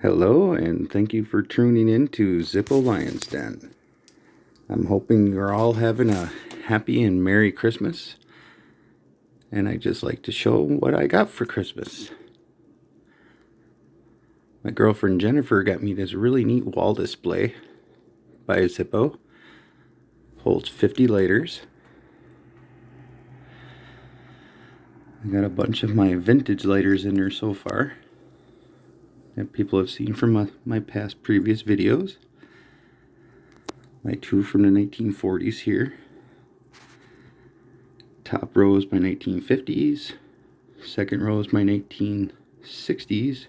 Hello, and thank you for tuning in to Zippo Lion's Den. I'm hoping you're all having a happy and Merry Christmas. And I'd just like to show what I got for Christmas. My girlfriend Jennifer got me this really neat wall display by Zippo. Holds 50 lighters. I got a bunch of my vintage lighters in there so far that people have seen from my past previous videos. My two from the 1940s here. Top row is my 1950s. Second row is my 1960s.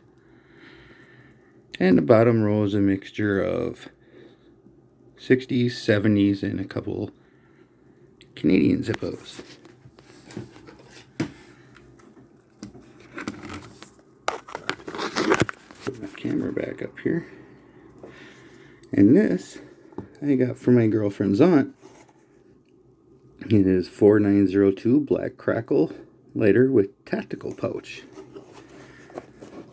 And the bottom row is a mixture of 60s, 70s, and a couple Canadian Zippos. Put my camera back up here. And this I got from my girlfriend's aunt. It is 4902 black crackle lighter with tactical pouch,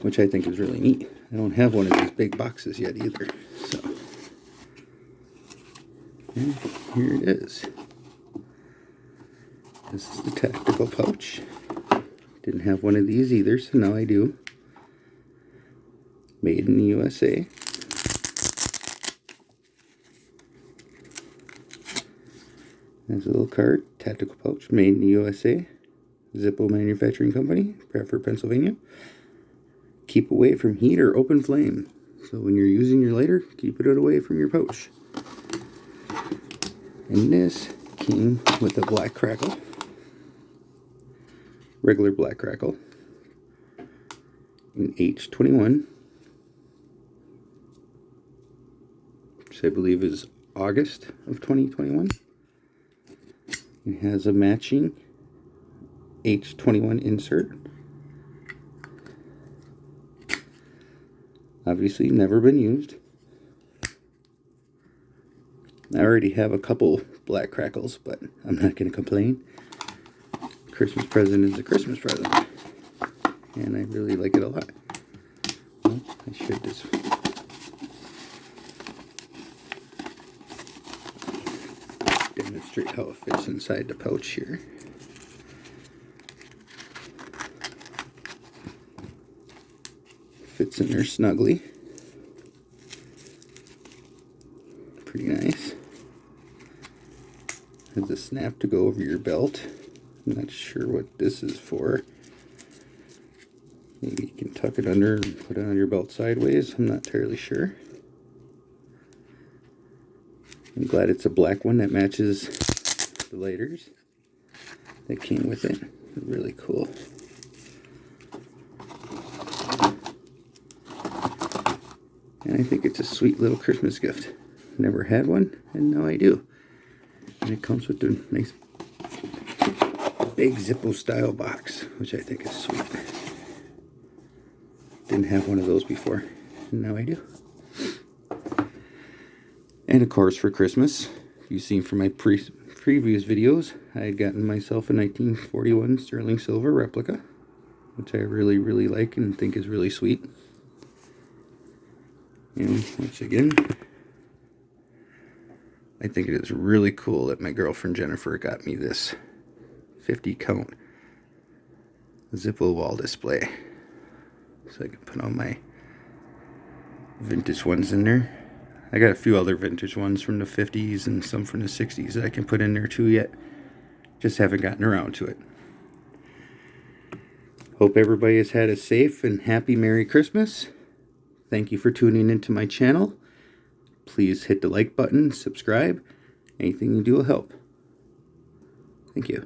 which I think is really neat. I don't have one of these big boxes yet either. So, and here it is. This is the tactical pouch. Didn't have one of these either, so now I do. Made in the USA. There's a little card, tactical pouch, made in the USA. Zippo Manufacturing Company, Bradford, Pennsylvania. Keep away from heat or open flame. So when you're using your lighter, keep it away from your pouch. And this came with a black crackle. Regular black crackle. In H21. Which I believe is August of 2021. It has a matching H21 insert. Obviously never been used. I already have a couple black crackles, but I'm not going to complain. Christmas present is a Christmas present. And I really like it a lot. Well, I should just demonstrate how it fits inside the pouch here. Fits in there snugly. Pretty nice. Has a snap to go over your belt. I'm not sure what this is for. Maybe you can tuck it under and put it on your belt sideways. I'm not entirely sure. I'm glad it's a black one that matches the lighters that came with it. Really cool. And I think it's a sweet little Christmas gift. Never had one, and now I do. And it comes with the nice big Zippo style box, which I think is sweet. Didn't have one of those before, and now I do. And of course, for Christmas, you've seen from my previous videos, I had gotten myself a 1941 sterling silver replica, which I really, really like and think is really sweet. And once again, I think it is really cool that my girlfriend Jennifer got me this 50 count Zippo wall display. So I can put all my vintage ones in there. I got a few other vintage ones from the 50s and some from the 60s that I can put in there too yet. Just haven't gotten around to it. Hope everybody has had a safe and happy Merry Christmas. Thank you for tuning into my channel. Please hit the like button, subscribe. Anything you do will help. Thank you.